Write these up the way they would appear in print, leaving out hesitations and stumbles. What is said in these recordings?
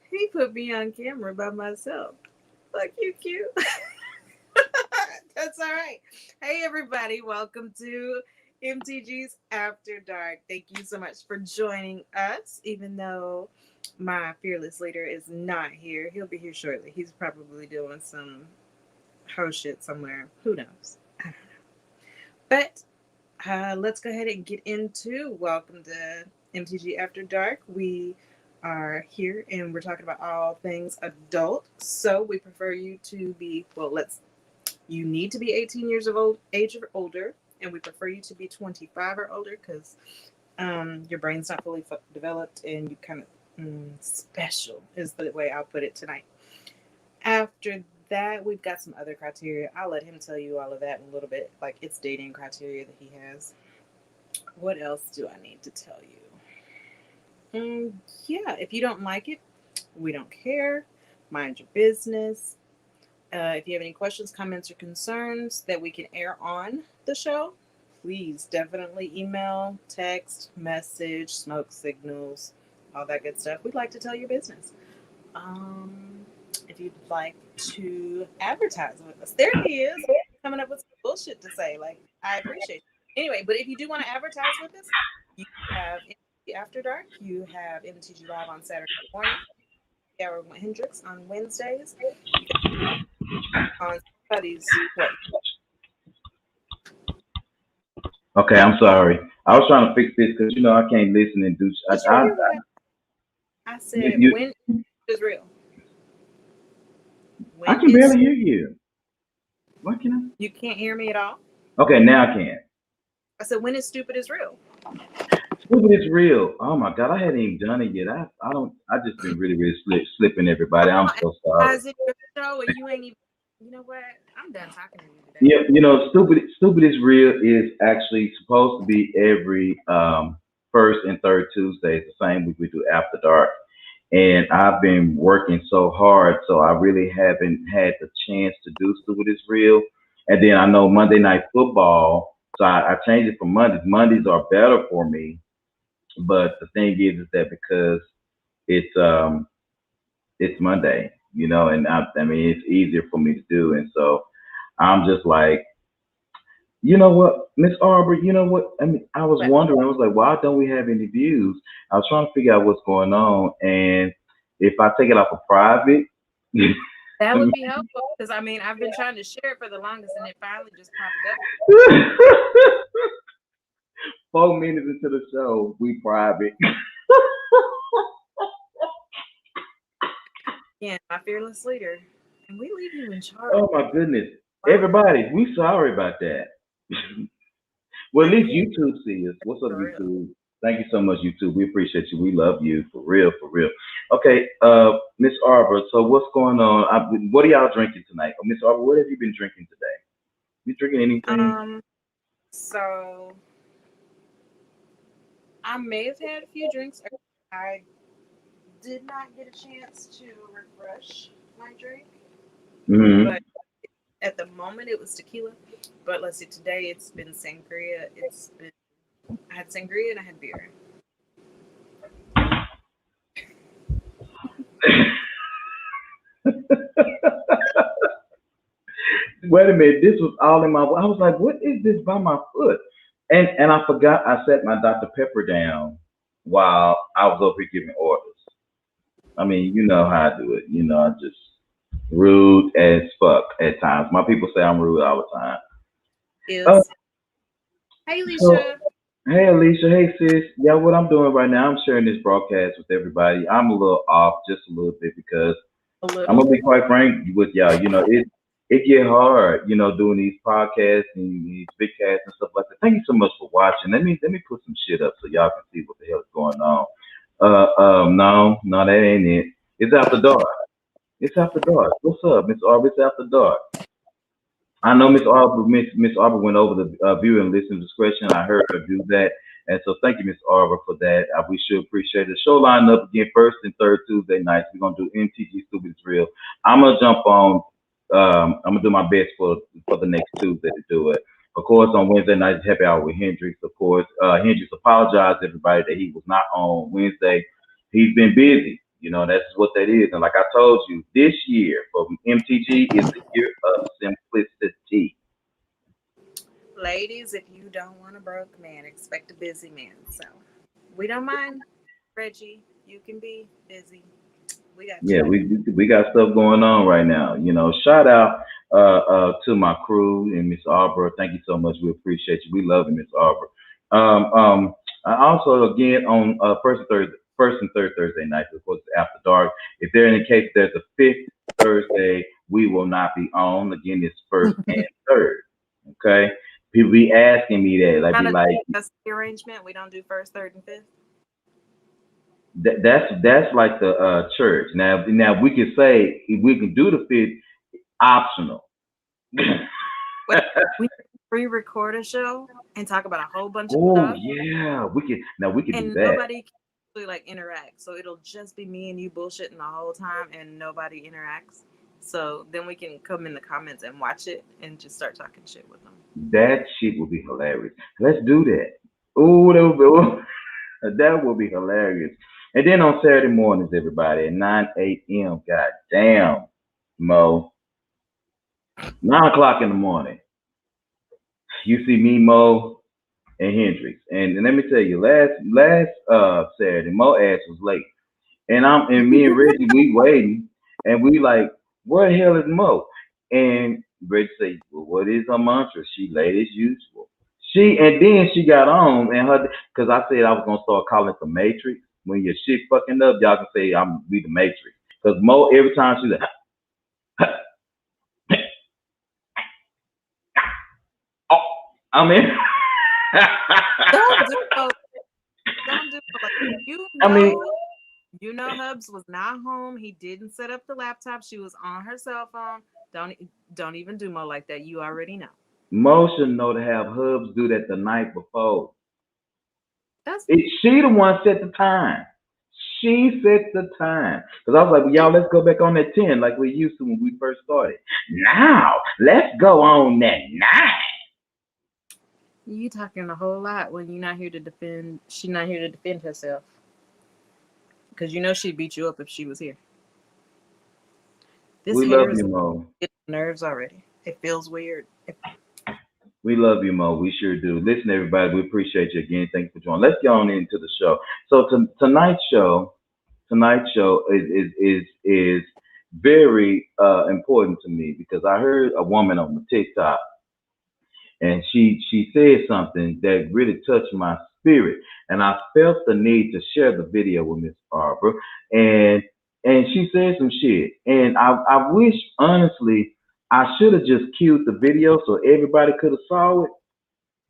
He put me on camera by myself. Look, you cute. That's all right. Hey, everybody. Welcome to MTG's After Dark. Thank you so much for joining us, even though my fearless leader is not here. He'll be here shortly. He's probably doing some hoe shit somewhere. Who knows? I don't know. But let's go ahead and get into welcome to MTG After Dark. We are here and we're talking about all things adult. So we prefer you to be, you need to be 18 years of age or older, and we prefer you to be 25 or older because your brain's not fully developed and you kind of special is the way I'll put it tonight. After that, we've got some other criteria. I'll let him tell you all of that in a little bit. Like, it's dating criteria that he has. What else do I need to tell you? Yeah, if you don't like it, we don't care. Mind your business. If you have any questions, comments, or concerns that we can air on the show, please definitely email, text, message, smoke signals, all that good stuff. We'd like to tell your business. If you'd like to advertise with us, there he is, coming up with some bullshit to say. Like, I appreciate it. Anyway, but if you do want to advertise with us, you have MTG After Dark, you have MTG Live on Saturday morning, Hour with Hendrix on Wednesdays, on Buddies. Okay, I'm sorry. I was trying to fix this because I can't listen and do. I said when is real. I can barely hear you. What can I? You can't hear me at all? Okay, now I can. I said, when is stupid is real? Stupid is real. Oh my God, I hadn't even done it yet. I just been really slipping everybody. I'm so sorry. Is it your show and you ain't even, you know what? I'm done talking to you today. Yeah, stupid is real is actually supposed to be every first and third Tuesdays, the same week we do After Dark. And I've been working so hard, so I really haven't had the chance to do Stupid is Real. And then I know Monday Night Football, so I changed it for Mondays. Mondays are better for me, but the thing is that because it's Monday, and I mean it's easier for me to do, and so I'm just like, you know what, Miss Arbor, you know what? I mean, I was wondering, I was like, why don't we have any views? I was trying to figure out what's going on, and if I take it off of private, that would be helpful because I mean I've been trying to share it for the longest, and it finally just popped up. 4 minutes into the show, we private. Yeah, my fearless leader, and we leave you in charge. Oh my goodness, everybody, we sorry about that. Well, at least YouTube see us. What's up, YouTube? Thank you so much, YouTube. We appreciate you. We love you for real, for real. Okay, Miss Arbor. So what's going on? What are y'all drinking tonight? Miss Arbor, what have you been drinking today? You drinking anything? So I may have had a few drinks. I did not get a chance to refresh my drink, but at the moment it was tequila. But let's see, today it's been sangria. I had sangria and I had beer. Wait a minute, this was all in my. I was like, what is this by my foot? And I forgot I set my Dr. Pepper down while I was over here giving orders. I mean, you know how I do it. I just rude as fuck at times. My people say I'm rude all the time. Yes. Hey, Alicia. Hey, Alicia. Hey, sis. Yeah, what I'm doing right now, I'm sharing this broadcast with everybody. I'm a little off just a little bit because I'm going to be quite frank with y'all. it get hard, doing these podcasts and these big casts and stuff like that. Thank you so much for watching. Let me put some shit up so y'all can see what the hell is going on. No, that ain't it. It's after dark. It's after dark. What's up, Miss Arby? It's after dark. I know Miss Arbor went over the viewer and listener discretion. I heard her do that, and so thank you, Miss Arbor, for that. We should appreciate it. The show line up again first and third Tuesday nights. We're gonna do MTG Stupid is Real. I'm gonna jump on. I'm gonna do my best for the next Tuesday to do it. Of course, on Wednesday nights, happy hour with Hendrix. Of course, Hendrix apologized to everybody that he was not on Wednesday. He's been busy. That's what that is. And like I told you, this year for MTG is the year of simplicity. Ladies, if you don't want a broke man, expect a busy man. So we don't mind, Reggie. You can be busy. We got Yeah, you. we got stuff going on right now. Shout out to my crew and Miss Arbor. Thank you so much. We appreciate you. We love you, Miss Arbor. I also again on first and third Thursday nights, of course, after dark. If there in the case there's a fifth Thursday, we will not be on. Again, it's first and third. Okay. People be asking me that. Like be Kind of like, that's the arrangement. We don't do first, third, and fifth. that's like the church. Now we can say we can do the fifth optional. Wait, we pre-record a show and talk about a whole bunch of Oh stuff, yeah, we can do and that. nobody can really like interact. So it'll just be me and you bullshitting the whole time, and nobody interacts. So then we can come in the comments and watch it and just start talking shit with them. That shit will be hilarious. Let's do that. Oh, that will be hilarious. And then on Saturday mornings, everybody at 9 a.m. God damn, Mo, 9 o'clock in the morning. You see me, Mo, and Hendrix. And let me tell you, last Saturday, Mo ass was late. And me and Reggie, we waiting, and we like, where the hell is Mo? And Reggie say, well, what is her mantra? She late as usual. And then she got on and her because I said I was gonna start calling it the Matrix. When your shit fucking up, y'all can say I'm be the Matrix. Cause Mo every time she's like, oh, I'm in. Don't do don't do like you I mean, know. You know, Hubs was not home. He didn't set up the laptop. She was on her cell phone. Don't don't even do more like that. You already know. Mo should know to have Hubs do that the night before. That's She the one set the time. She set the time. Because I was like, well, y'all, let's go back on that 10 like we used to when we first started. Now, let's go on that 9. you talking a whole lot when you're not here to defend. She's not here to defend herself because you know she'd beat you up if she was here. This We hair love is you, Mo. getting nerves already. It feels weird. We love you, Mo. We sure do. Listen, everybody, we appreciate you again. Thanks for joining. Let's get on into the show. So tonight's show is very important to me because I heard a woman on the TikTok and she said something that really touched my spirit, and I felt the need to share the video with Miss Barbara, and she said some shit, and I wish honestly I should have just queued the video so everybody could have saw it,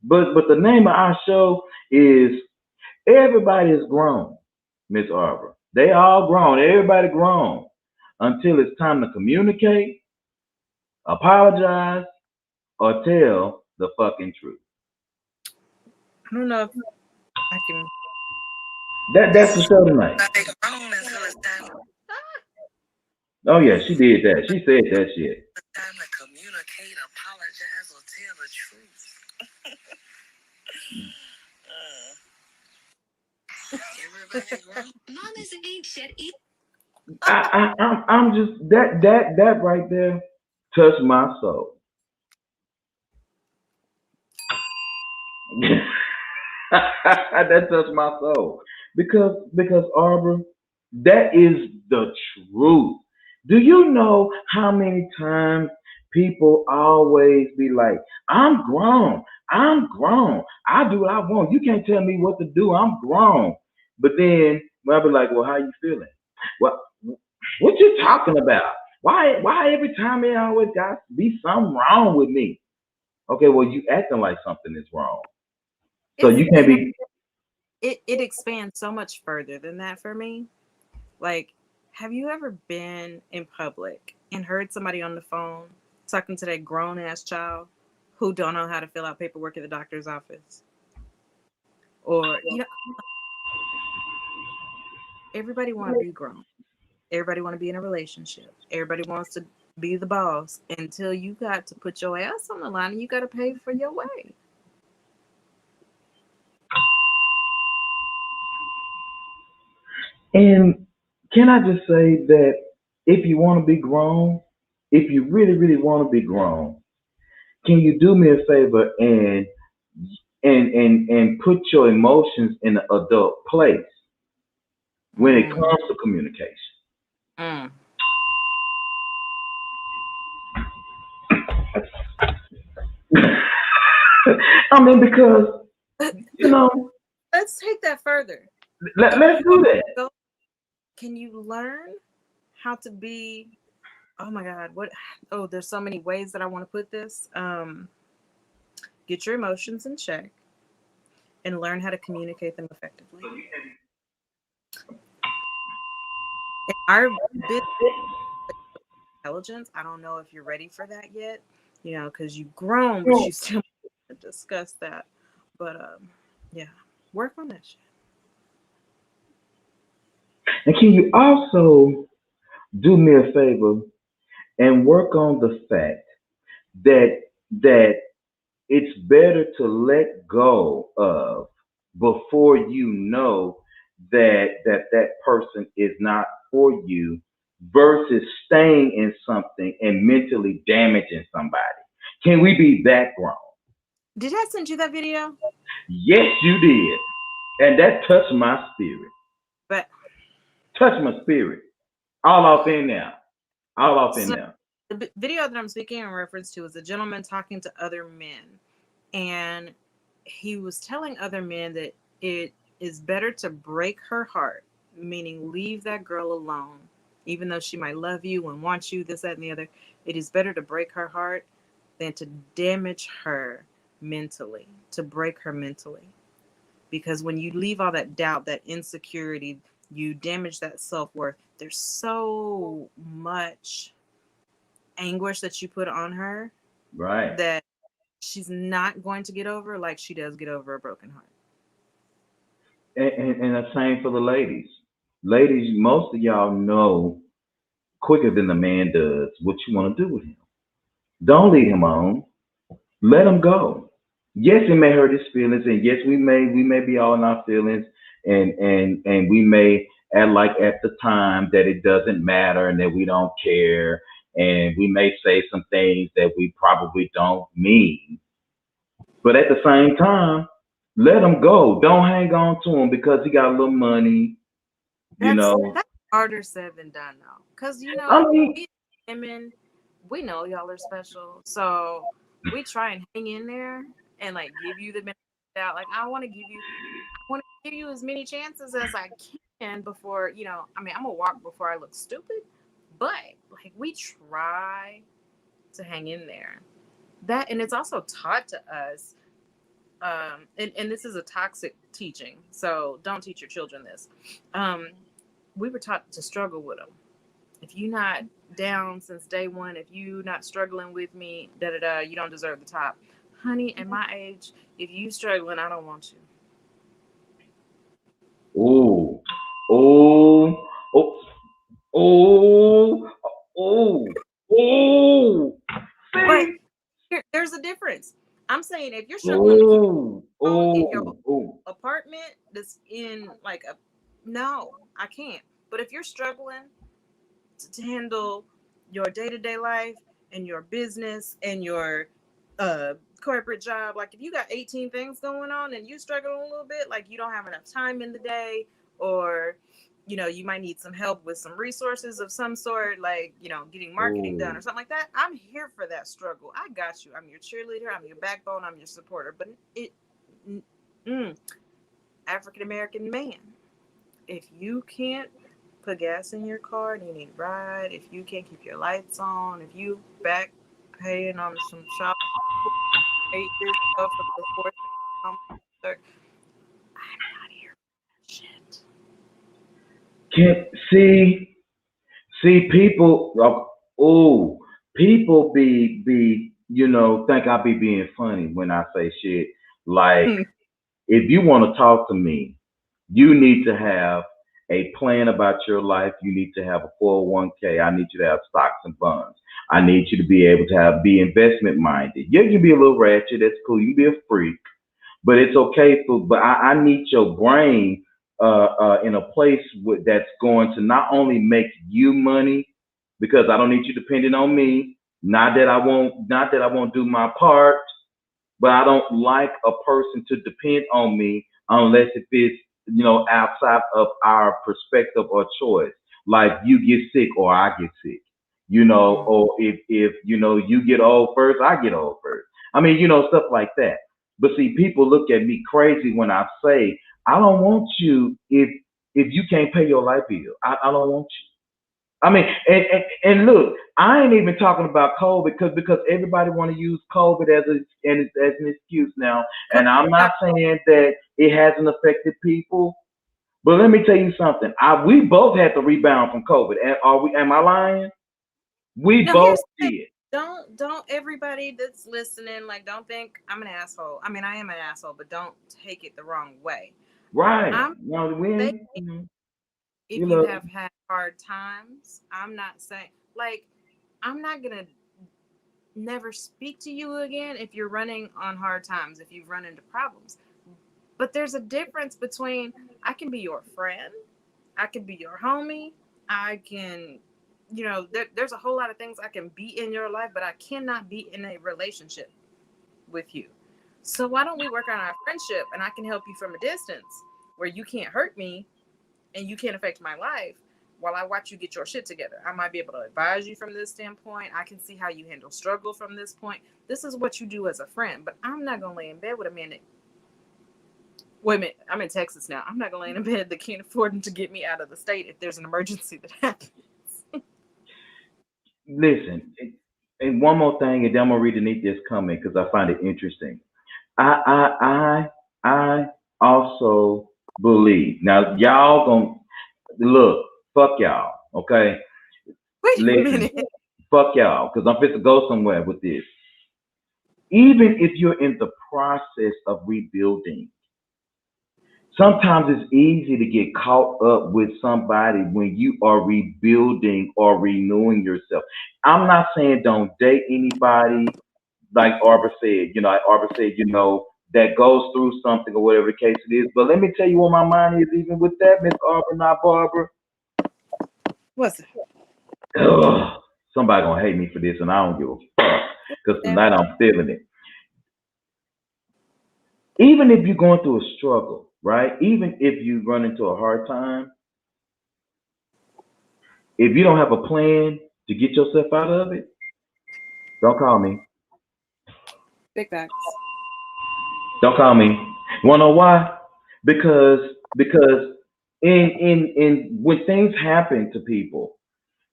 but the name of our show is Everybody is Grown, Miss Barbara. They all grown, everybody grown until it's time to communicate, apologize, or tell the fucking truth. I don't know if I can. That's the show tonight. Oh yeah, she did that. She said that shit. Time to communicate, apologize, or tell the truth. Everybody grown. Mamas ain't shit. I'm just that right there touched my soul. That touched my soul because Arbor, that is the truth. Do you know how many times people always be like, "I'm grown, I'm grown, I do what I want. You can't tell me what to do. I'm grown." But then when I be like, "Well, how you feeling? What what you talking about?" Why every time it always got to be something wrong with me? Okay, well you acting like something is wrong. So It's you can't be. it expands so much further than that for me. Like, have you ever been in public and heard somebody on the phone talking to that grown ass child who don't know how to fill out paperwork at the doctor's office? Or everybody want to be grown. Everybody want to be in a relationship. Everybody wants to be the boss until you got to put your ass on the line and you got to pay for your way. And can I just say that if you want to be grown, if you really, really want to be grown, can you do me a favor and put your emotions in an adult place when it Mm, comes to communication? mm. I mean, because you know, Let's take that further. let's Before do that. you go, can you learn how to be? Oh my God, what? Oh, there's so many ways that I want to put this. Get your emotions in check and learn how to communicate them effectively. In our business intelligence, I don't know if you're ready for that yet, because you've grown, but you still want to discuss that. But yeah, work on that shit. And can you also do me a favor and work on the fact that that it's better to let go of before you know that person is not for you versus staying in something and mentally damaging somebody. Can we be that grown? Did I send you that video? Yes, you did. And that touched my spirit. But Touched my spirit. All off in there. All off in so there. the video that I'm speaking in reference to is a gentleman talking to other men, and he was telling other men that it is better to break her heart, meaning leave that girl alone, even though she might love you and want you, this, that, and the other. It is better to break her heart than to damage her mentally, to break her mentally. Because when you leave all that doubt, that insecurity, you damage that self worth. There's so much anguish that you put on her Right. that she's not going to get over like she does get over a broken heart. And the same for the ladies. Ladies, most of y'all know quicker than the man does what you want to do with him. Don't lead him on. Let him go. Yes, it may hurt his feelings, and yes, we may be all in our feelings, and we may act like at the time that it doesn't matter and that we don't care, and we may say some things that we probably don't mean. But at the same time, let him go. Don't hang on to him because he got a little money. You That's know, that's harder said than done though. Cause I mean, we women, we know y'all are special. So we try and hang in there and like give you the benefit of the doubt. Like I want to give you as many chances as I can before, I'm gonna walk before I look stupid. But like we try to hang in there. That and it's also taught to us, and this is a toxic teaching, so don't teach your children this. Um, we were taught to struggle with them. If you're not down since day one, if you not struggling with me, da da da, you don't deserve the top. Honey, at my age, if you struggling, I don't want you. oh, oh, oh, oh, oh, oh. But See, there's a difference. I'm saying if you're struggling to keep oh, on in your oh, oh. apartment that's in like a no, I can't. But if you're struggling to handle your day-to-day life and your business and your corporate job, like if you got 18 things going on and you struggle a little bit, like you don't have enough time in the day, or you might need some help with some resources of some sort, like getting marketing done Oh, or something like that, I'm here for that struggle. I got you. I'm your cheerleader, I'm your backbone, I'm your supporter. But mm, African American man, if you can't put gas in your car and you need a ride, if you can't keep your lights on, if you back paying on some shop 8 years ago for the fourth payment, third, I'm not here for that shit. Can't see people. Oh, people think I be being funny when I say shit. Like, if you want to talk to me, you need to have a plan about your life. You need to have a 401k. I need you to have stocks and bonds. I need you to be able to be investment minded. Yeah, you can be a little ratchet. That's cool. You can be a freak, but it's okay for. But I need your brain in a place that's going to not only make you money, because I don't need you depending on me. Not that I won't do my part, but I don't like a person to depend on me unless if it's outside of our perspective or choice. Like you get sick or I get sick, Mm. or if you get old first, I get old first. I mean, stuff like that. But see, people look at me crazy when I say I don't want you if you can't pay your light bill. I don't want you. I mean, and look, I ain't even talking about COVID because everybody want to use COVID as an excuse now, and I'm not saying that it hasn't affected people, but let me tell you something. We both had to rebound from COVID. And are we? Am I lying? We Now both here's the thing. did. Don't everybody that's listening, like, don't think I'm an asshole. I mean, I am an asshole, but don't take it the wrong way. Right. I'm No, we saying ain't. You if you know. have had hard times, I'm not saying, like, I'm not gonna never speak to you again if you're running on hard times, if you've run into problems. But there's a difference between I can be your friend, I can be your homie, I can, there's a whole lot of things I can be in your life, but I cannot be in a relationship with you. So why don't we work on our friendship and I can help you from a distance where you can't hurt me and you can't affect my life while I watch you get your shit together. I might be able to advise you from this standpoint. I can see how you handle struggle from this point. This is what you do as a friend, but I'm not gonna lay in bed with a man that, wait a minute, I'm in Texas now. I'm not gonna lay in bed that can't afford to get me out of the state if there's an emergency that happens. Listen, and one more thing, and then I'm gonna read beneath this comment because I find it interesting. I also believe now y'all gonna look, fuck y'all, okay? Wait a Listen, minute. fuck y'all, because I'm fit to go somewhere with this. Even if you're in the process of rebuilding, sometimes it's easy to get caught up with somebody when you are rebuilding or renewing yourself. I'm not saying don't date anybody, like Arbor said, that goes through something or whatever the case it is. But let me tell you what my mind is, even with that, Miss Arbor, not Barbara. What's it? Ugh, somebody gonna hate me for this, and I don't give a fuck because That- tonight I'm feeling it. Even if you're going through a struggle, right? Even if you run into a hard time, if you don't have a plan to get yourself out of it, don't call me. Big facts. Don't call me. Wanna know why? Because because in when things happen to people,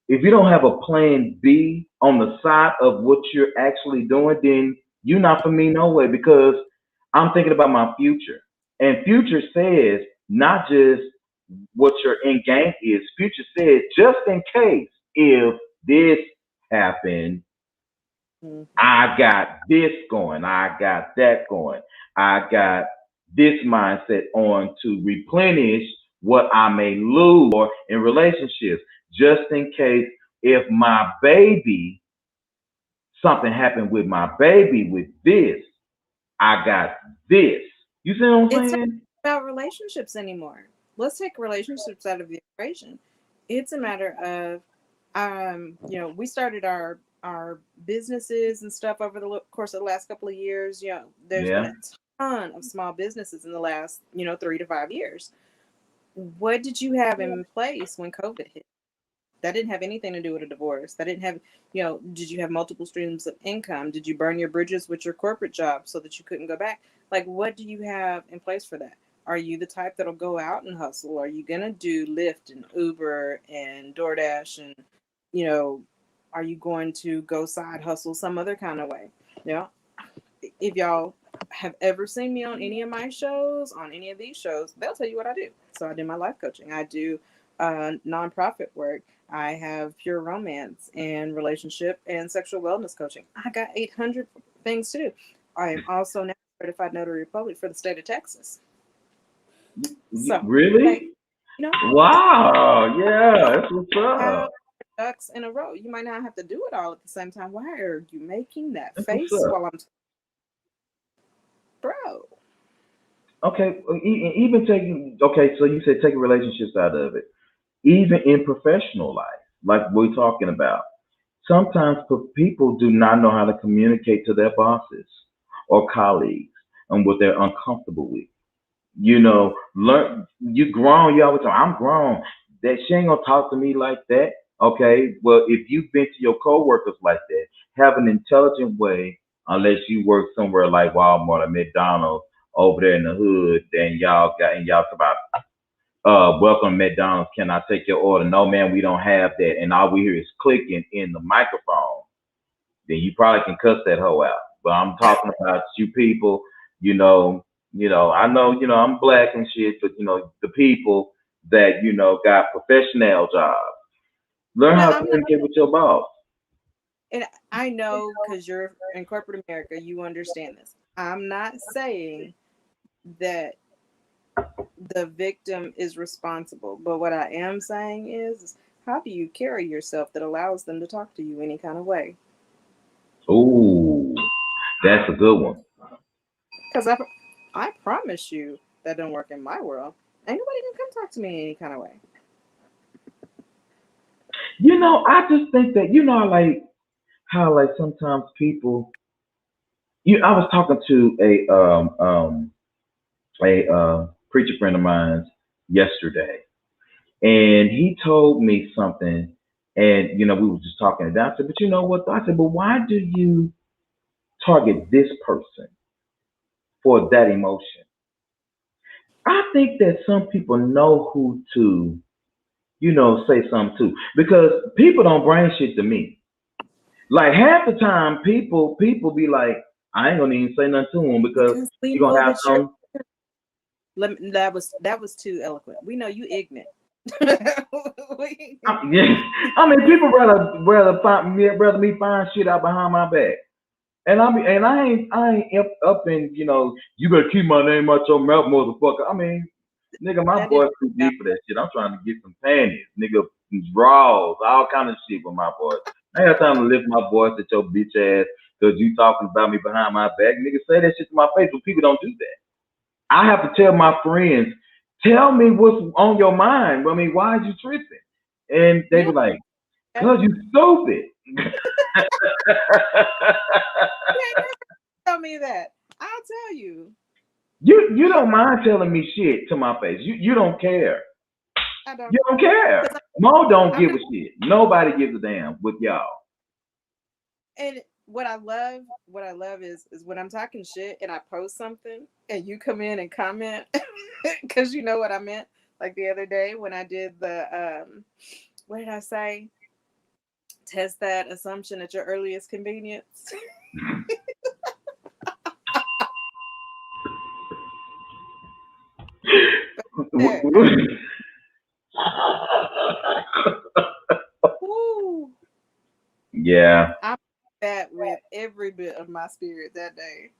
if you don't have a plan B on the side of what you're actually doing, then you're not for me no way because I'm thinking about my future. And future says not just what your end game is. Future says just in case if this happened, Mhm. I got this going. I got that going. I got this mindset on to replenish what I may lose or in relationships, just in case if my baby, something happened with my baby with this, I got this. You see what I'm It's not saying? about relationships anymore. Let's take relationships out of the equation. It's a matter of, we started our businesses and stuff over the course of the last couple of years. There's been Yeah. a ton of small businesses in the last 3 to 5 years. What did you have in place when COVID hit? That didn't have anything to do with a divorce. That didn't have, did you have multiple streams of income? Did you burn your bridges with your corporate job so that you couldn't go back? Like, what do you have in place for that? Are you the type that'll go out and hustle? Are you gonna do Lyft and Uber and DoorDash and, you know, are you going to go side hustle some other kind of way? You know, if y'all have ever seen me on any of my shows, on any of these shows, they'll tell you what I do. So I do my life coaching. I do nonprofit work. I have pure romance and relationship and sexual wellness coaching. I got 800 things to do. I am also now certified notary public for the state of Texas. So, like, Really? you know, Wow. Yeah, that's what's have up. ducks in a row. You might not have to do it all at the same time. Why are you making that That's what's face up. while I'm, bro? Okay, even taking, okay, so you said taking relationships out of it. Even in professional life, like we're talking about, sometimes people do not know how to communicate to their bosses or colleagues and what they're uncomfortable with. Learn, you grown, you always say, I'm grown. That she ain't gonna talk to me like that. Okay. Well, if you've been to your coworkers like that, have an intelligent way, unless you work somewhere like Walmart or McDonald's over there in the hood, then y'all talk about welcome McDonald's, can I take your order? No man, we don't have that. And all we hear is clicking in the microphone. Then you probably can cuss that hoe out. But I'm talking about you people, you know, I know, I'm black and shit, but the people that, got professional jobs. Learn No, how to I'm not. communicate with your boss. And I know because you're in corporate America, you understand this. I'm not saying that the victim is responsible, but what I am saying is how do you carry yourself that allows them to talk to you any kind of way? Ooh, that's a good one. Because I promise you that don't work in my world. Ain't nobody gonna come talk to me any kind of way. I just think that, like how like sometimes people I was talking to a preacher friend of mine yesterday, and he told me something, and we were just talking, and I said, but you know what? I said, but why do you target this person for that emotion? I think that some people know who to, say something to, because people don't bring shit to me. Like half the time, people be like, I ain't gonna even say nothing to them because Because we you're know gonna have that you're some. that was too eloquent. We know you ignorant. We- Yeah, I mean, people rather me find shit out behind my back. And I ain't up in, you better keep my name out your mouth, motherfucker. I mean, nigga, my that didn't voice too sound deep for that shit. I'm trying to get some panties, nigga, draws, all kind of shit with my voice. I ain't got time to lift my voice at your bitch ass because you talking about me behind my back. Nigga, say that shit to my face, but people don't do that. I have to tell my friends, tell me what's on your mind. I mean, why is you tripping? And they you be know like, that? cause you stupid. You ain't never tell me that. I'll tell you. You You don't mind telling me shit to my face. You don't care. I don't You don't care. because Mo don't I'm give not. a shit. Nobody gives a damn with y'all. And what I love is when I'm talking shit and I post something and you come in and comment because you know what I meant. Like the other day when I did the what did I say? Test that assumption at your earliest convenience. There. Woo. Yeah, I that with every bit of my spirit that day.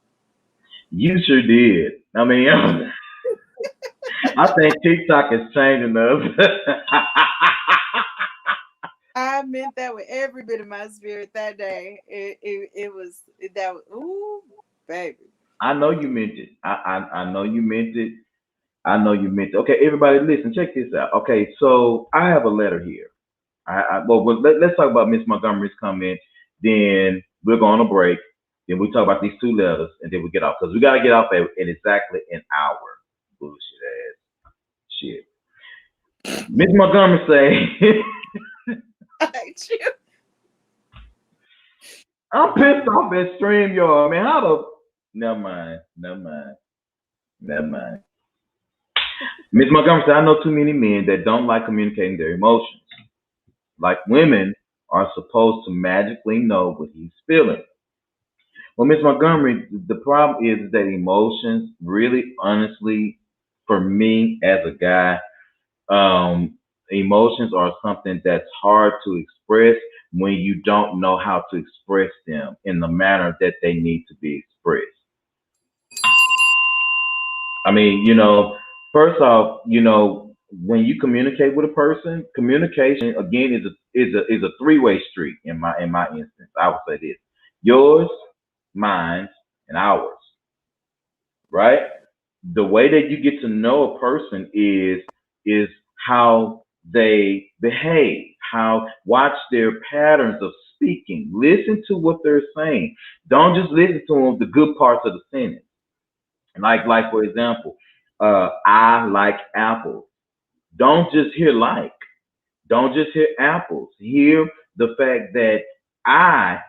you sure did. I mean, I think TikTok is changing us. I meant that with every bit of my spirit that day. It was that was ooh baby. I know you meant it. I know you meant it. I know you meant it. Okay, everybody, listen. Check this out. Okay, so I have a letter here. Let's talk about Miss Montgomery's comment. Then we'll go on a break. Then we talk about these two letters, and then we get off because we got to get off at exactly an hour. Bullshit ass shit. Miss Montgomery say, I hate you. "I'm pissed off at StreamYard, man. How the? Never mind. Never mind. Never mind. Miss Montgomery said, I know too many men that don't like communicating their emotions. Like women are supposed to magically know what he's feeling. Well, Miss Montgomery, the problem is that emotions really, honestly, for me as a guy, um, emotions are something that's hard to express when you don't know how to express them in the manner that they need to be expressed. I mean, first off, when you communicate with a person, communication again is a three-way street in my instance. I would say this: yours, mine, and ours. Right? The way that you get to know a person is how they behave, how watch their patterns of speaking. Listen to what they're saying. Don't just listen to them, the good parts of the sentence. Like for example, I like apples. Don't just hear like. Don't just hear apples. Hear the fact that I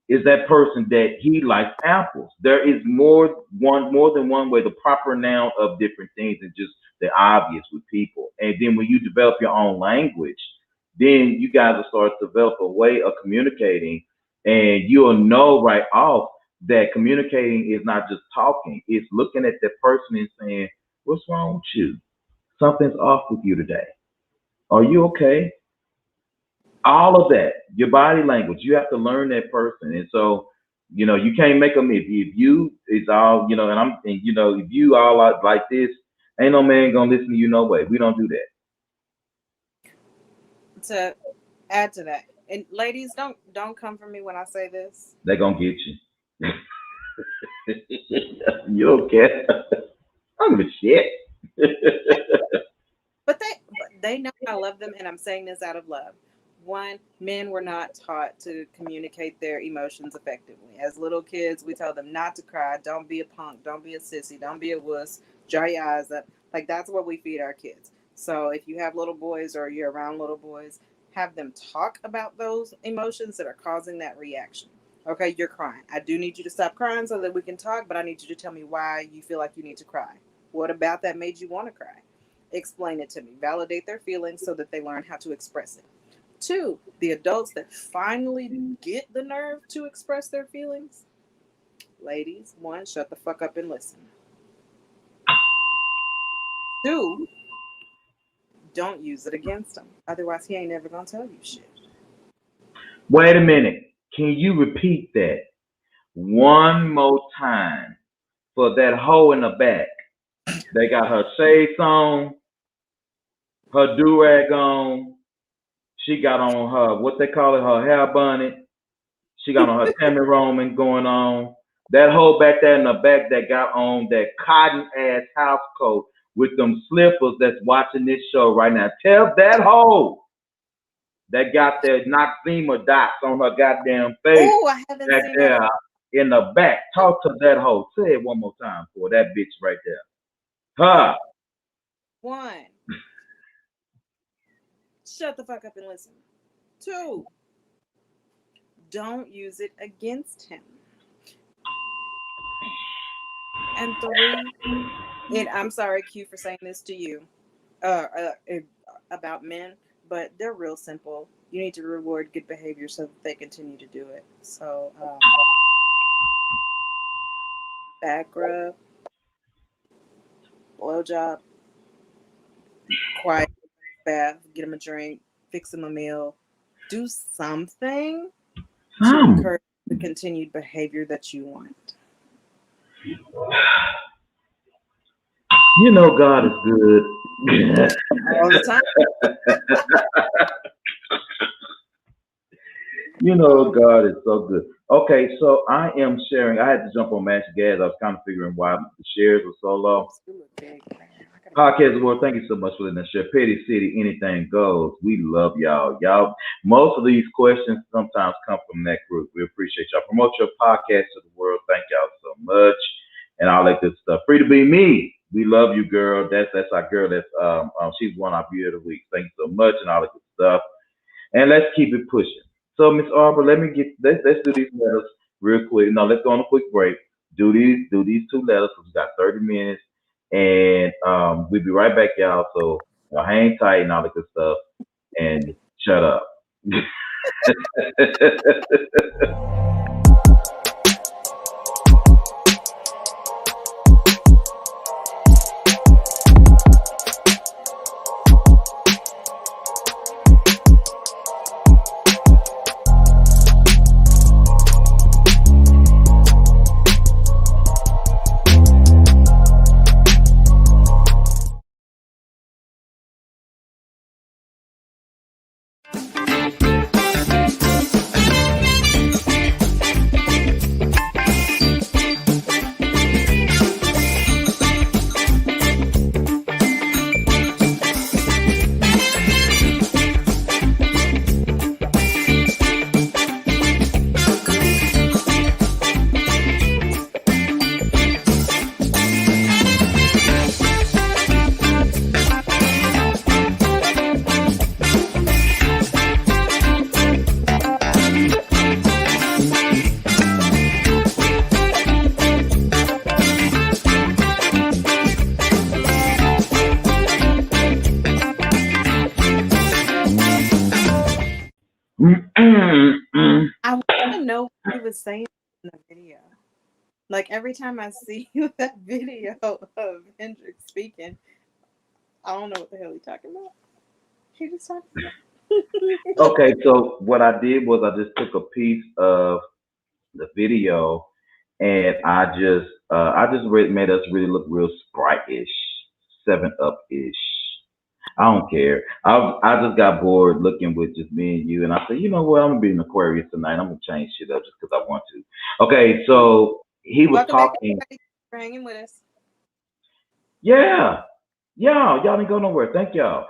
is that person that he likes apples. There is more than one way, the proper noun of different things than just the obvious with people. And then when you develop your own language, then you guys will start to develop a way of communicating, and you'll know right off that communicating is not just talking. It's looking at that person and saying, "What's wrong with you? Something's off with you today. Are you okay?" All of that, your body language, you have to learn that person. And so, you can't make them if you is all, if you all are like this, ain't no man gonna listen to you no way. We don't do that. To add to that, and ladies, don't come for me when I say this. They gonna get you. You okay? I don't give a shit. But they know I love them, and I'm saying this out of love. One, men were not taught to communicate their emotions effectively. As little kids, we tell them not to cry, don't be a punk, don't be a sissy, don't be a wuss, dry your eyes up. Like that's what we feed our kids. So if you have little boys or you're around little boys, have them talk about those emotions that are causing that reaction. Okay, you're crying. I do need you to stop crying so that we can talk, but I need you to tell me why you feel like you need to cry. What about that made you want to cry? Explain it to me. Validate their feelings so that they learn how to express it. Two, the adults that finally get the nerve to express their feelings, ladies, one, shut the fuck up and listen. Two, don't use it against him. Otherwise, he ain't never gonna tell you shit. Wait a minute. Can you repeat that one more time for that hoe in the back? They got her shades on, her do rag on. She got on her what they call it, her hair bonnet. She got on her Tammy Roman going on. That hoe back there in the back that got on that cotton ass house coat with them slippers that's watching this show right now. Tell that hoe that got that Noxzema dots on her goddamn face Oh, I haven't back seen that. there in the back. Talk to that hoe. Say it one more time for that bitch right there. Huh. One, shut the fuck up and listen. Two, don't use it against him. And three, and I'm sorry, Q, for saying this to you about men, but they're real simple. You need to reward good behavior so that they continue to do it. So, back rub, blowjob, quiet bath, get him a drink, fix him a meal, do something to Hmm. encourage the continued behavior that you want. God is good. All the time. All the God is so good. Okay, so I am sharing. I had to jump on Magic Gas. I was kind of figuring why the shares were so low. Oops, you look big, man. I gotta go. Podcast World, thank you so much for letting us share. Petty City, anything goes. We love y'all. Y'all, most of these questions sometimes come from that group. We appreciate y'all. Promote your podcast to the world. Thank y'all so much. And all that good stuff. Free to be me. We love you, girl. That's our girl. She's one of our beauty of the week. Thank you so much and all that good stuff. And let's keep it pushing. So, Miss Arbor, let's do these letters real quick. No, let's go on a quick break. Do these two letters because we got 30 minutes, And we'll be right back, y'all. So hang tight and all the good stuff. And shut up. I want to know what he was saying in the video. Like every time I see that video of Hendrix speaking, I don't know what the hell he's talking about. He just talking about. Okay, so what I did was I just took a piece of the video and I just made us really look real sprite-ish, 7 Up ish. I don't care. I just got bored looking with just me and you, and I said, you know what? I'm gonna be an Aquarius tonight. I'm gonna change shit up just because I want to. Okay, so he was Welcome back, talking. everybody, for hanging with us. Yeah, yeah, y'all didn't go nowhere. Thank y'all.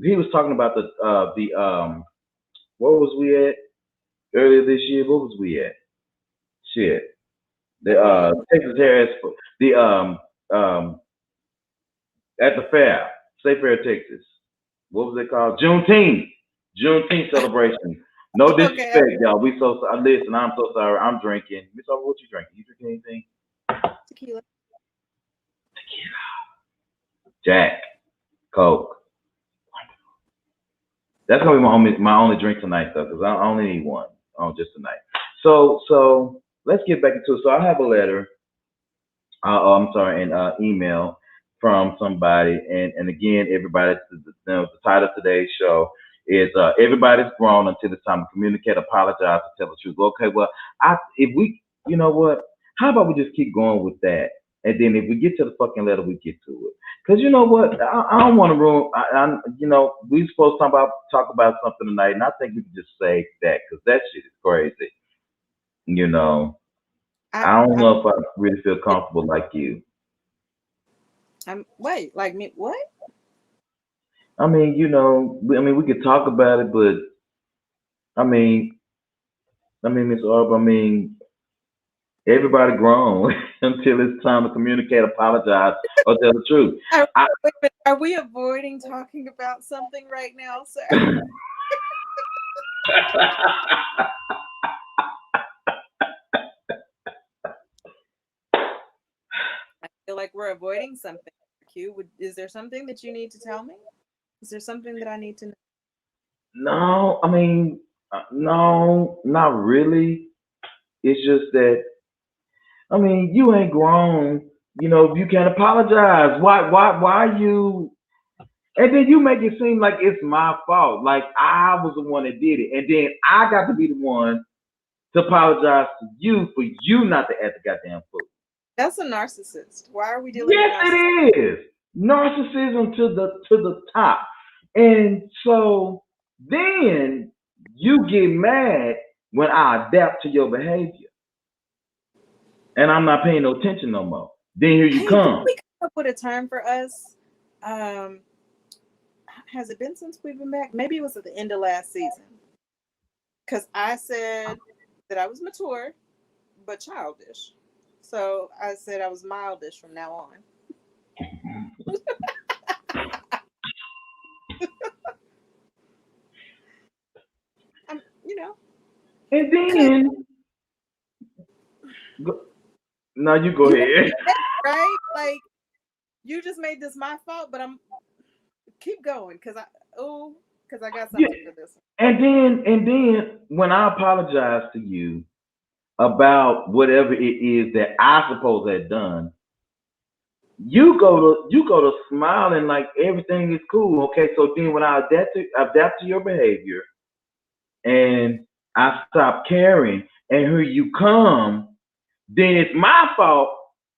He was talking about the where was we at earlier this year? What was we at? Shit, the Texas Harris, the at the fair, State Fair, Texas. What was it called? Juneteenth. Juneteenth celebration. No Okay, disrespect, y'all. We so listen. I'm so sorry. I'm drinking. Miss Aubrey, what you drinking? You drinking anything? tequila. Jack, Coke. That's gonna be my only drink tonight though, because I only need one. Oh, just tonight. So let's get back into it. So I have a letter. I'm sorry, an email from somebody, and again, everybody. The title of today's show is "Everybody's Grown Until It's Time to Communicate, Apologize, and Tell the Truth." Okay, well, if we, you know what? How about we just keep going with that, and then if we get to the fucking letter, we get to it. Cause you know what? I don't want to ruin. We supposed to talk about something tonight, and I think we can just say that because that shit is crazy. You know, I, I don't I'm, know if I really feel comfortable like you. wait, like me, what? I mean, we could talk about it, but I mean, Miss Orb, everybody grown until it's time to communicate, apologize, or tell the truth. Are, I, wait, but are we avoiding talking about something right now, sir? I feel like we're avoiding something. Q, is there something that you need to tell me? Is there something that I need to know? no, no, not really. It's just that you ain't grown. You can't apologize. Why you? And then you make it seem like it's my fault, like I was the one that did it, and then I got to be the one to apologize to you for you not to act the goddamn fool. That's a narcissist. Why are we dealing with Yes, narcissists? it is narcissism to the top, and so then you get mad when I adapt to your behavior, and I'm not paying no attention no more. Then here you Hey, didn't come. we come up with a term for us? Um, has it been since we've been back? Maybe it was at the end of last season. Because I said that I was mature, but childish. So I said I was mildish from now on. I'm, you know, And could then now you go you ahead. right? Like you just made this my fault, but I'm keep going because I got Yeah. something for this one. And then when I apologize to you about whatever it is that I suppose had done, you go to smiling like everything is cool. Okay, so then when I adapt to your behavior and I stop caring and here you come, then it's my fault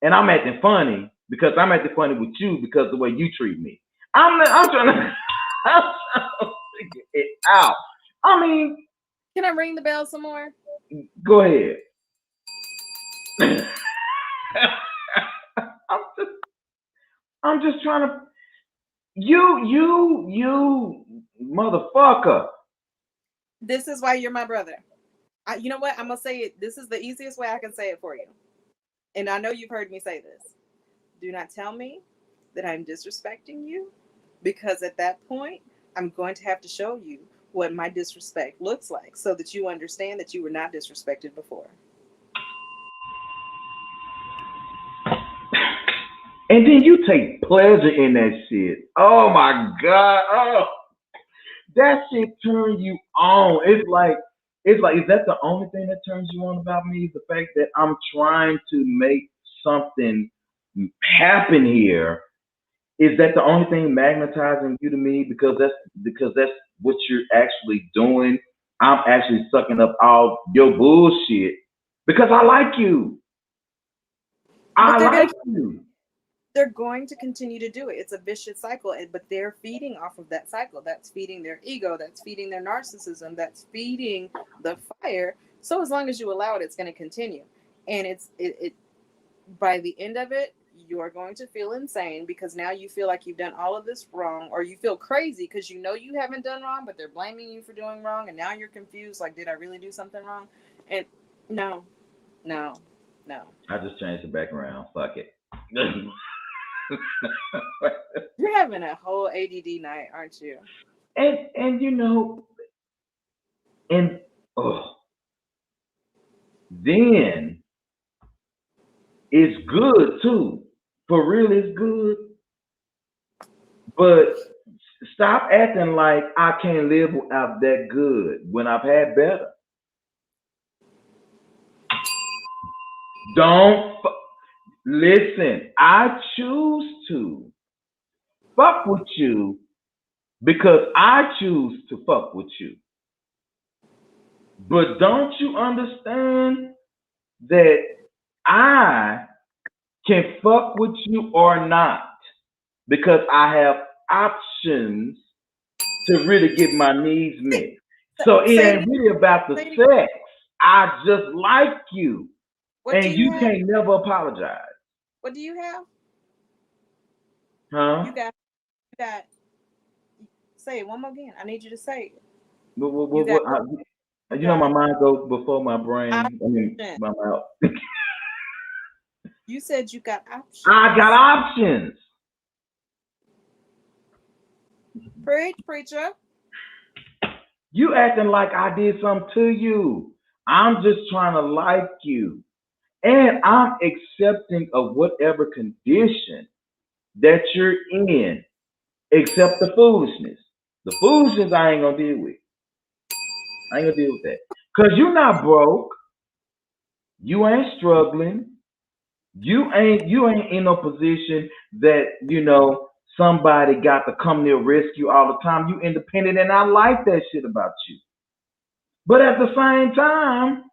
and I'm acting funny because I'm acting funny with you because the way you treat me. I'm trying to I'm trying to figure it out. I mean, Can I ring the bell some more? go ahead. I'm just I'm just trying to you motherfucker. This is why you're my brother. You know what? I'm gonna say it. This is the easiest way I can say it for you. And I know you've heard me say this. Do not tell me that I'm disrespecting you, because at that point, I'm going to have to show you what my disrespect looks like so that you understand that you were not disrespected before. And then you take pleasure in that shit. Oh my god. Oh, that shit turns you on. Is that the only thing that turns you on about me? Is the fact that I'm trying to make something happen here. Is that the only thing magnetizing you to me? Because that's what you're actually doing. I'm actually sucking up all your bullshit because I like you. But I like you. they're going to continue to do it. It's a vicious cycle, but they're feeding off of that cycle. That's feeding their ego. That's feeding their narcissism. That's feeding the fire. So as long as you allow it, it's going to continue. And it by the end of it, you're going to feel insane because now you feel like you've done all of this wrong, or you feel crazy because you know you haven't done wrong, but they're blaming you for doing wrong, and now you're confused. Like, did I really do something wrong? And no, no, no. I just changed the background. Fuck it. You're having a whole ADD night, aren't you? and and oh, then it's good too. For real, it's good. But stop acting like I can't live without that good when I've had better. Don't listen. I choose to fuck with you because I choose to fuck with you. But don't you understand that I can fuck with you or not because I have options to really get my needs met. So it Say it ain't again. really about the Say it again. sex. I just like you, What do and you you have? can't never apologize, What do you have? huh? You got, you got. Say it one more again. I need you to say it. What, what, You what, got what, what? You you know, my got mind goes before my brain. I mean, options. my mouth. You said you got I got options. options. Preach, preacher. You acting like I did something to you. I'm just trying to like you. And I'm accepting of whatever condition that you're in, except the foolishness. The foolishness I ain't gonna deal with. I ain't gonna deal with that. Cause you're not broke. You ain't struggling. You ain't in a position that, somebody got to come near rescue all the time. You independent and I like that shit about you. But at the same time,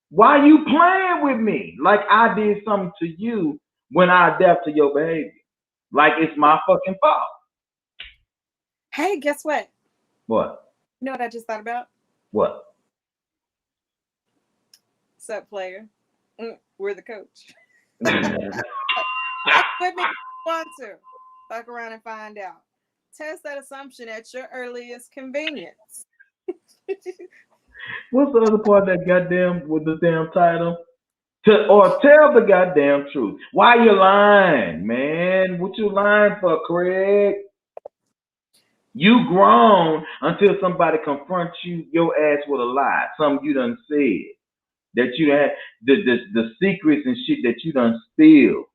why you playing with me? Like I did something to you when I adapt to your behavior. Like it's my fucking fault. Hey, guess what? What? You know what I just thought about? What? Sup, player? We're the coach. What's Fuck with me if you want to. Fuck around and find out. Test that assumption at your earliest convenience. the other part of that goddamn with the damn title? Or tell the goddamn truth. Why you lying, man? What you lying for, Craig? You grown until somebody confronts your ass with a lie. Something you done said. That you had the secrets and shit that you done spill.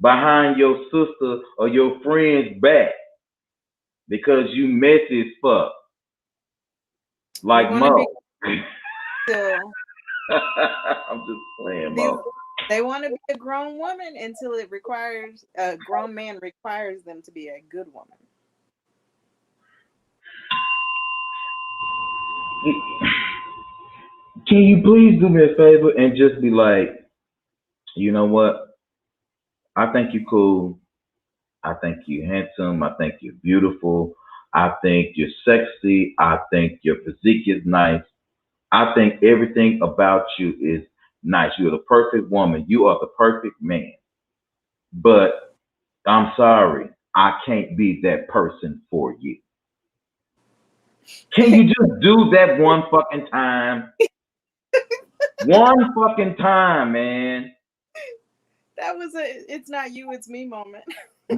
behind your sister or your friend's back because you messy as fuck, They like want to be Mo. still I'm just playing, these. Mo. They want to be a grown woman until it requires a grown man requires them to be a good woman. Can you please do me a favor and just be like, you know what? I think you cool. I think you handsome. I think you're beautiful. I think you're sexy. I think your physique is nice. I think everything about you is nice. You're the perfect woman. You are the perfect man. But I'm sorry, I can't be that person for you. Can you just do that one fucking time? One fucking time, man. That was a it's not you, it's me moment. I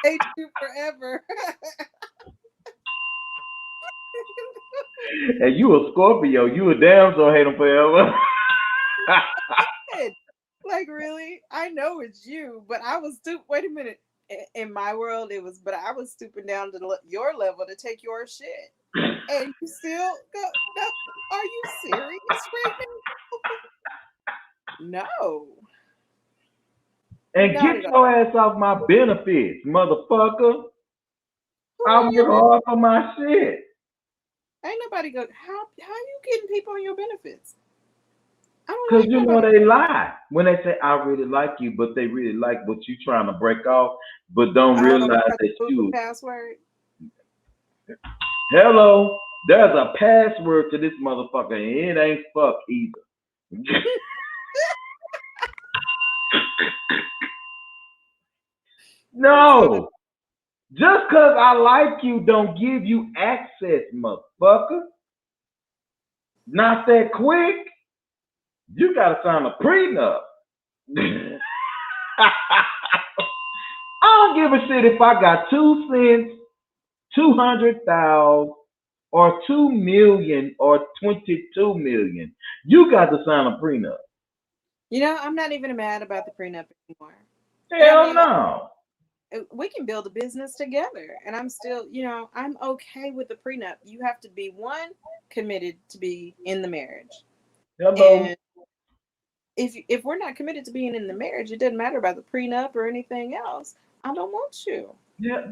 hate you forever. And you a Scorpio. You a damn so hate him forever. Like really? I know it's you, but I was stupid. Wait a minute. In my world, it was, but I was stooping down to your level to take your shit, and you still go. No, are you serious right now? No, And not get at all. your ass off my benefits, motherfucker. Who I are your work hard for my shit. Ain't nobody go. How you getting people on your benefits? I don't Cause like you know nobody. they lie when they say I really like you, but they really like what you trying to break off, but don't Oh, realize because that of Google you. password. Hello, there's a password to this motherfucker, and it ain't fuck either. So the No, just cause I like you, don't give you access, motherfucker. Not that quick. You gotta sign a prenup. I don't give a shit if I got 2 cents, 200,000, or 2 million, or 22 million. You got to sign a prenup. I'm not even mad about the prenup anymore. And I Hell mean, no. we can build a business together, and I'm still, I'm okay with the prenup. You have to be one committed to be in the marriage, Hello. and if we're not committed to being in the marriage, it doesn't matter about the prenup or anything else. I don't want you. Yeah,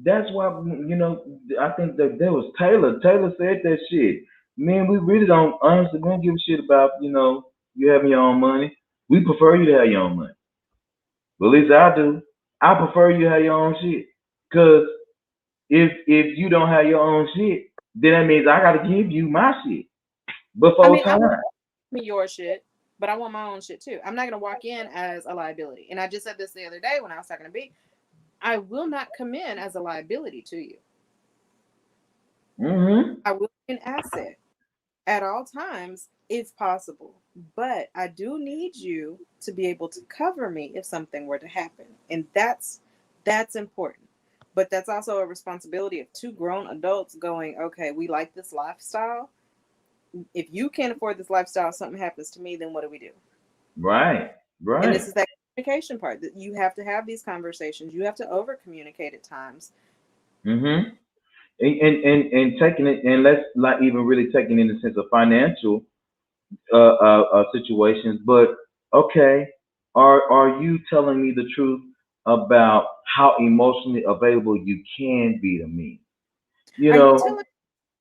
that's why I think that there was Taylor. Taylor said that shit. Man, we really don't honestly we don't give a shit about you having your own money. We prefer you to have your own money. Well, at least I do. I prefer you to have your own shit. Cause if you don't have your own shit, then that means I gotta give you my shit I before mean, I time. want me your shit, but I want my own shit too. I'm not gonna walk in as a liability. And I just said this the other day when I was talking to B. I will not come in as a liability to you. Mm-hmm. I will be an asset at all times if possible. But I do need you to be able to cover me if something were to happen. And that's important. But that's also a responsibility of two grown adults going, okay, we like this lifestyle. If you can't afford this lifestyle, something happens to me, then what do we do? Right. And Right. this is that communication part that you have to have these conversations. You have to over communicate at times. Mm-hmm. And taking it and let's not even really taking it in the sense of financial situations, but okay, are you telling me the truth about how emotionally available you can be to me? You Are you know, telling me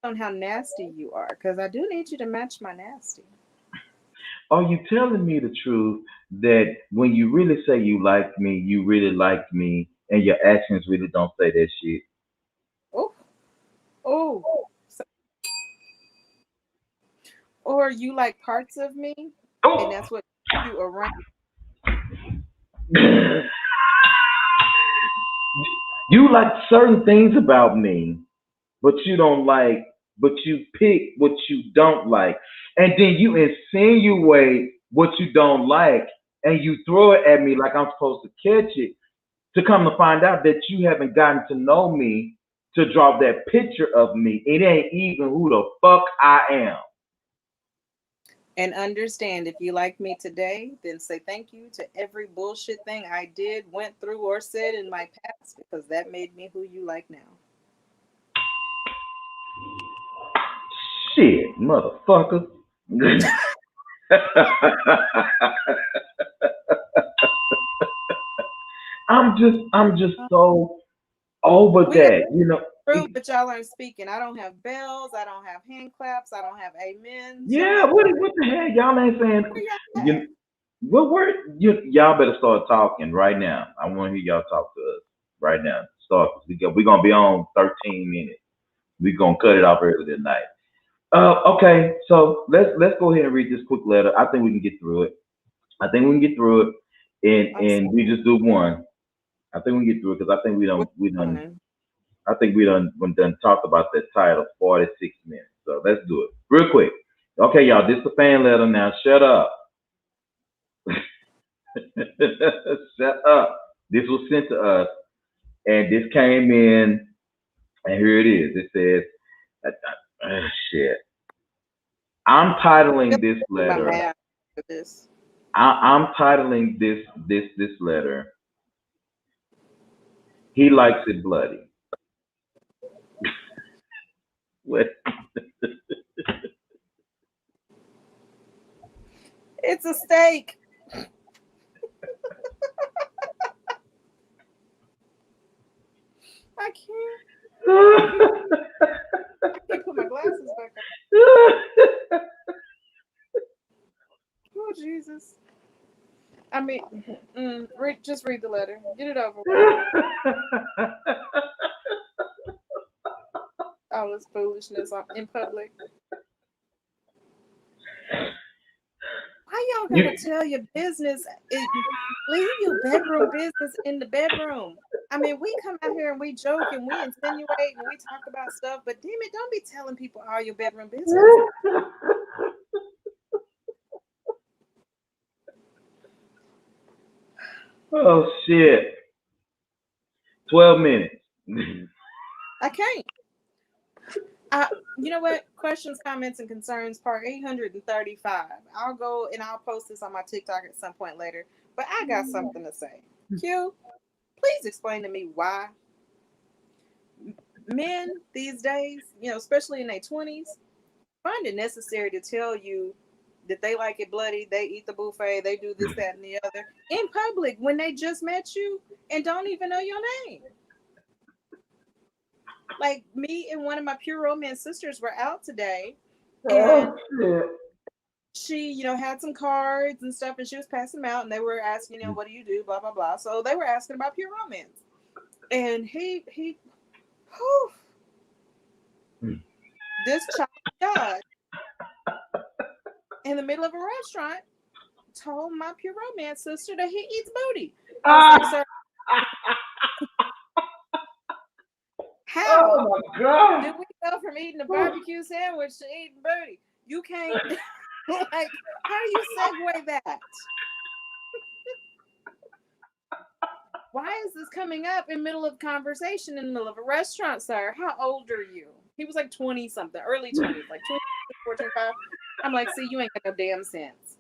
on how nasty you are? Because I do need you to match my nasty. are you telling me the truth that when you really say you like me, you really like me, and your actions really don't say that shit? Oh, oh. So, or you like parts of me, and that's what you around. You like certain things about me, but you don't like, but you pick what you don't like. And then you insinuate what you don't like and you throw it at me like I'm supposed to catch it to come to find out that you haven't gotten to know me to draw that picture of me. It ain't even who the fuck I am. And understand, if you like me today, then say thank you to every bullshit thing I did, went through, or said in my past, because that made me who you like now. Shit, motherfucker. I'm just so over We got that. proof, but y'all aren't speaking. I don't have bells. I don't have hand claps. I don't have amens. Y'all Yeah, ain't what the hell? Y'all ain't saying where y'all at? you what word y'all better start talking right now. I wanna hear y'all talk to us right now. Start we're gonna be on 13 minutes. We're gonna cut it off early tonight. Okay, so let's go ahead and read this quick letter. I think we can get through it. I think we can get through it, I'm and we just do one. I think we can get through it because I think which we done one? I think we done talked about that title 46 minutes. So let's do it real quick. Okay, y'all. This is a fan letter now. Shut up. Shut up. This was sent to us, and this came in, and here it is. It says, "Shit." I'm titling this My letter. math for this. I'm titling this letter. He likes it bloody. What? It's a steak. I can't. I can't. I can't put my glasses back on. Oh Jesus. I mean, just read the letter. Get it over with. All this foolishness in public. Why y'all you gotta tell your business? Leave your bedroom business in the bedroom. I mean, we come out here and we joke and we insinuate and we talk about stuff, but damn it, don't be telling people all your bedroom business. Oh shit. 12 minutes. I can't. I, you know what? Questions, comments, and concerns, part 835. I'll go and I'll post this on my TikTok at some point later. But I got something to say. Q, please explain to me why men these days, especially in their 20s, find it necessary to tell you that they like it bloody, they eat the buffet, they do this, that, and the other in public when they just met you and don't even know your name. Like me and one of my pure romance sisters were out today, and Oh shit. she, had some cards and stuff, and she was passing them out, and they were asking, what do you do, blah blah blah. So they were asking about pure romance, and whew, this child of God in the middle of a restaurant told my pure romance sister that he eats booty. I was like, Ah! sir, how Oh my god. did we go from eating a barbecue sandwich to eating booty? You can't, like, how do you segue that? Why is this coming up in middle of conversation in the middle of a restaurant, sir? How old are you? He was like 20 something, early 20s, like 24, 25. I'm like, see, you ain't got no damn sense.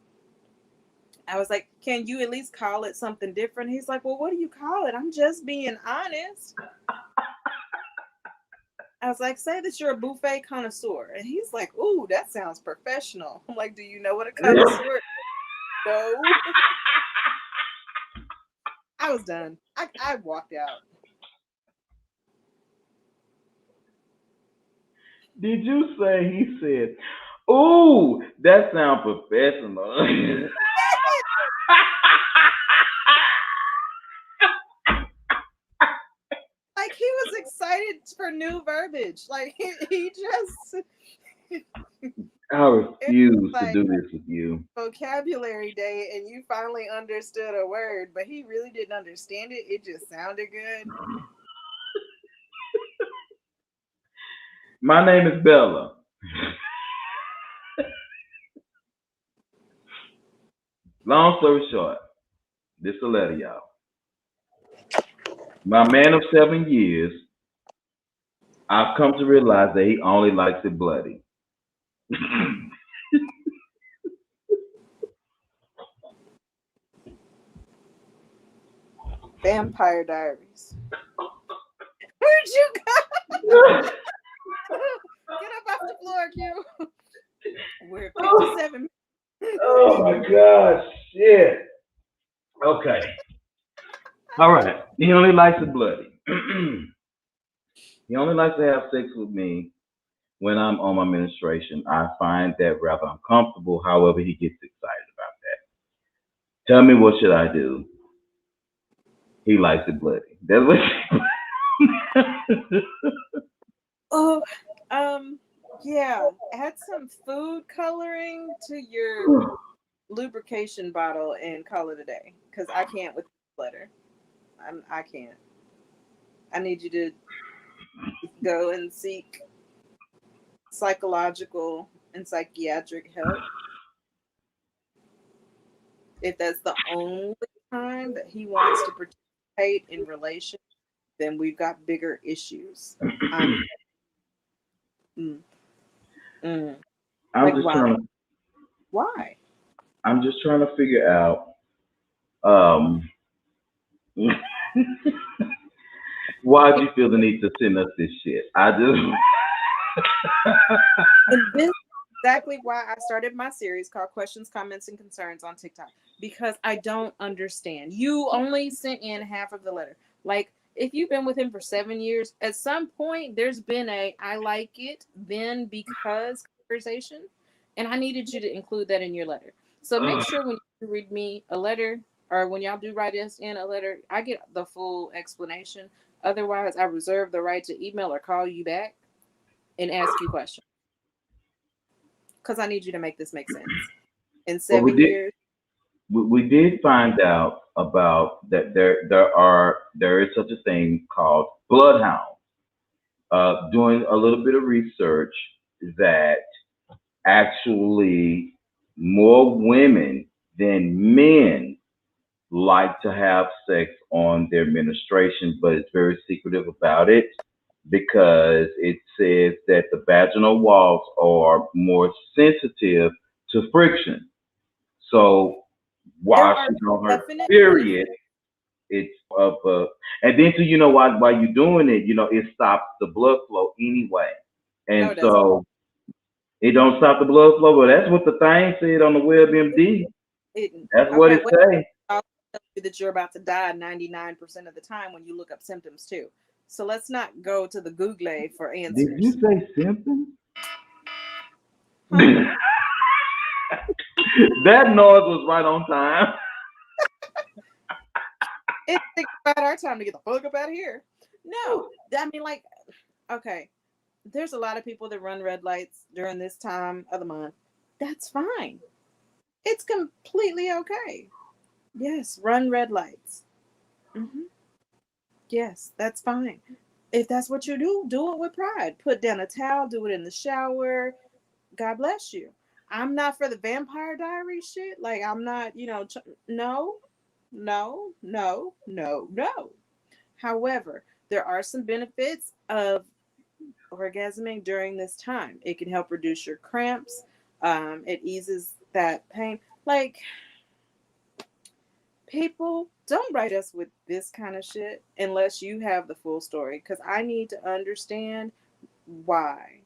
I was like, can you at least call it something different? He's like, well, what do you call it? I'm just being honest. I was like, say that you're a buffet connoisseur. And he's like, ooh, that sounds professional. I'm like, do you know what a connoisseur is? No. I was done. I walked out. Did you say he said, "Ooh, that sounds professional"? Like he was excited for new verbiage. Like he just I it's refuse to like do this with you. vocabulary day and you finally understood a word, but he really didn't understand it. It just sounded good. My name is Bella. Long story short, this a letter, y'all. My man of 7 years, I've come to realize that he only likes it bloody. Vampire Diaries. Where'd you go? Get up off the floor, Q. We're at Oh, 57. oh my gosh, shit. Okay. All right. He only likes it bloody. He only likes to have sex with me when I'm on my menstruation. I find that rather uncomfortable. However, he gets excited about that. Tell me what should I do? He likes it bloody. That's what. Oh, um, yeah. Add some food coloring to your lubrication bottle and call it a day. Because I can't with this letter. I can't. I need you to go and seek psychological and psychiatric help. If that's the only time that he wants to participate in relation, then we've got bigger issues. I'm mm, mm. I'm Like just why? trying to. Why? I'm just trying to figure out. Um, why do you feel the need to send us this shit? I just. And this is exactly why I started my series called Questions, Comments, and Concerns on TikTok. Because I don't understand. You only sent in half of the letter. Like, if you've been with him for 7 years, at some point there's been a I like it, then because conversation. And I needed you to include that in your letter. So make sure when you read me a letter or when y'all do write us in a letter, I get the full explanation. Otherwise, I reserve the right to email or call you back and ask you questions because I need you to make this make sense. In Well, we seven did. years, We did find out about that there is such a thing called bloodhound. Doing a little bit of research that actually more women than men like to have sex on their menstruation, but it's very secretive about it because it says that the vaginal walls are more sensitive to friction. So there while are she's on her definite period, benefits. it's of and then too, you know why you're doing it, it stops the blood flow anyway. No, And it doesn't. so it don't stop the blood flow, but that's what the thing said on the WebMD. It, That's what okay, it well, say. I'll tell you that you're about to die 99% of the time when you look up symptoms too. So let's not go to the Google for Did you answers. say symptoms? Huh? That noise was right on time. It's about our time to get the fuck up out of here. No, I mean, like, okay, there's a lot of people that run red lights during this time of the month. That's fine. It's completely okay. Yes, run red lights. Hmm. Yes, that's fine. If that's what you do it with pride. Put down a towel, do it in the shower. God bless you. I'm not for the Vampire Diary shit. Like, I'm not, no, no, no, no, no. However, there are some benefits of orgasming during this time. It can help reduce your cramps. It eases that pain. Like, people don't write us with this kind of shit unless you have the full story because I need to understand why.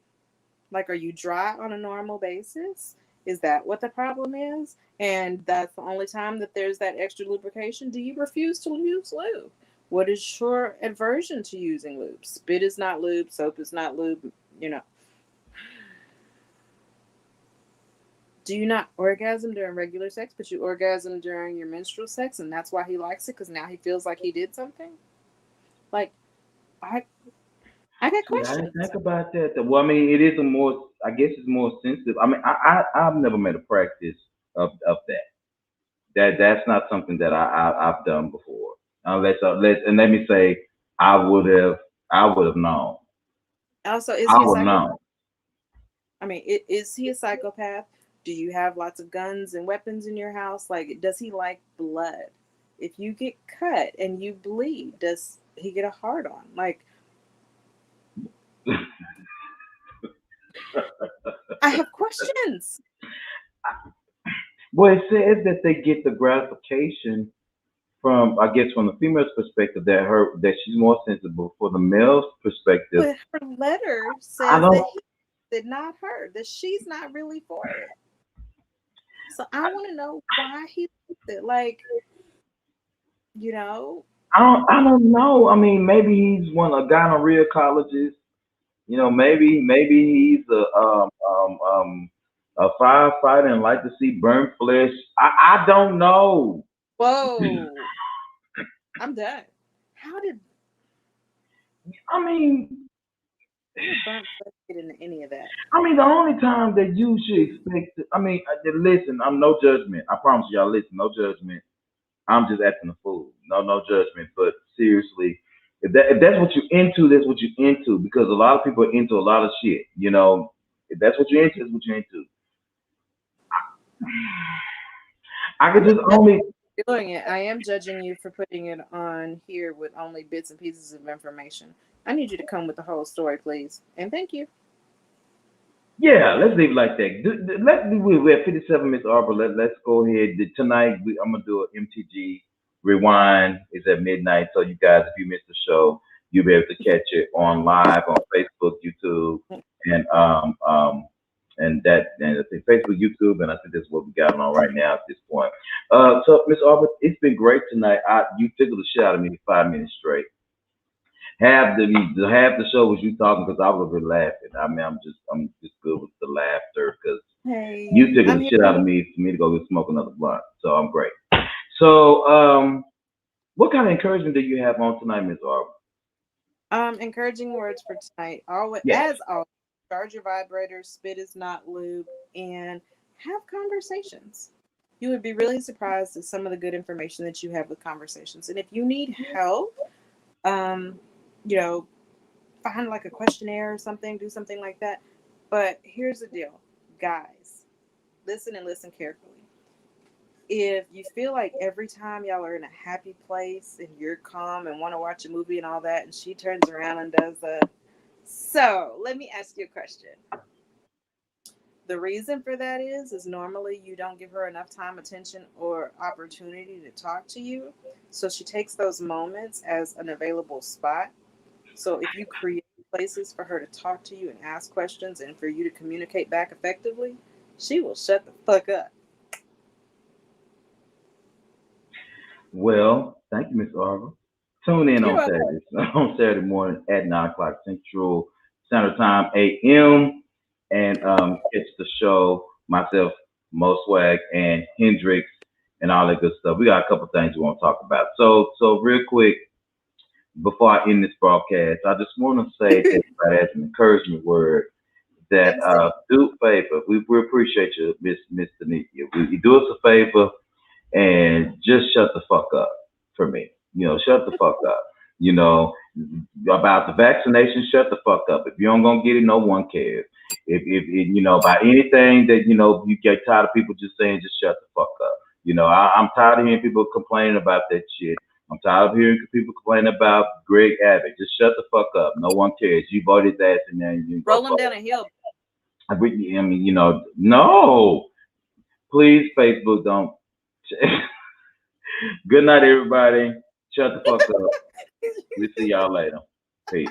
Like, are you dry on a normal basis? Is that what the problem is? And that's the only time that there's that extra lubrication? Do you refuse to use lube? What is your aversion to using lube? Spit is not lube, soap is not lube, you know. Do you not orgasm during regular sex, but you orgasm during your menstrual sex, and that's why he likes it because now he feels like he did something? Like, I, I got See, I didn't questions. think about that. Well, I mean, it is a more. I guess it's more sensitive. I mean, I've never made a practice of that. That's not something that I've done before. Let me say, I would have I would have known. Also, is I he a would have psychopath? known. I mean, is he a psychopath? Do you have lots of guns and weapons in your house? Like, does he like blood? If you get cut and you bleed, does he get a hard on? Like, I have questions. Well, it says that they get the gratification. from I guess from the female's perspective that she's more sensible. For the male's perspective, But her letter I says don't that he did not her, that she's not really for it. So I want to know why he likes it. Like, you know, I don't know. I mean, maybe he's a gonorrheacologist. Maybe he's a firefighter and like to see burnt flesh. I don't know. whoa, I'm done. How did I mean, how did burnt flesh get into any of that? the only time that you should expect, listen, I'm no judgment. I promise y'all, listen, no judgment. I'm just acting a fool. No, no judgment. But seriously, if that's what you're into, that's what you're into. Because a lot of people are into a lot of shit. If that's what you're into, that's what you're into. I I'm could not just judging only, you for doing it. I am judging you for putting it on here with only bits and pieces of information. I need you to come with the whole story, please. And thank you. yeah, let's leave it like that. We're at 57 Miss Arbor. Let's go ahead. Tonight, I'm going to do an MTG rewind. It's at midnight. So, you guys, if you missed the show, you'll be able to catch it on live on Facebook, YouTube, and and I think Facebook, YouTube, and I think that's what we got on right now at this point. So Miss Arbor, it's been great tonight. You tickled the shit out of me for 5 minutes straight. Half the show was you talking because I was over laughing. I mean, I'm just good with the laughter because you Hey, tickled I'm the here. shit out of me for me to go get smoke another blunt. So I'm great. So what kind of encouragement do you have on tonight, Miss Arbor? Encouraging words for tonight. Always, Yes. as always, charge your vibrators, spit is not lube, and have conversations. You would be really surprised at some of the good information that you have with conversations. And if you need help, um, you know, find like a questionnaire or something, do something like that. But here's the deal, guys, listen and listen carefully. If you feel like every time y'all are in a happy place and you're calm and want to watch a movie and all that, and she turns around and does the so let me ask you a question. The reason for that is normally you don't give her enough time, attention, or opportunity to talk to you. So she takes those moments as an available spot. So if you create places for her to talk to you and ask questions and for you to communicate back effectively, she will shut the fuck up. Well, thank you, Miss Arbor. Tune in You're on welcome. Saturdays on Saturday morning at 9 o'clock Central Standard Time, a.m. and catch the show. Myself, Mo Swag, and Hendrix, and all that good stuff. We got a couple things we want to talk about. So real quick, before I end this broadcast, I just want to say to everybody as an encouragement word that Thanks, Denise. do a favor. We appreciate you, Miss Tanika. You do us a favor and just shut the fuck up for me. Shut the fuck up. You know, about the vaccination, shut the fuck up. If you don't gonna get it, no one cares. If about anything that you get tired of people just saying, just shut the fuck up. I'm tired of hearing people complaining about that shit. I'm tired of hearing people complaining about Greg Abbott. Just shut the fuck up. No one cares. You voted his ass in there and you go Roll them vote. down a hill. No. Please, Facebook, don't. Good night, everybody. Shut the fuck up. We'll see y'all later. Peace.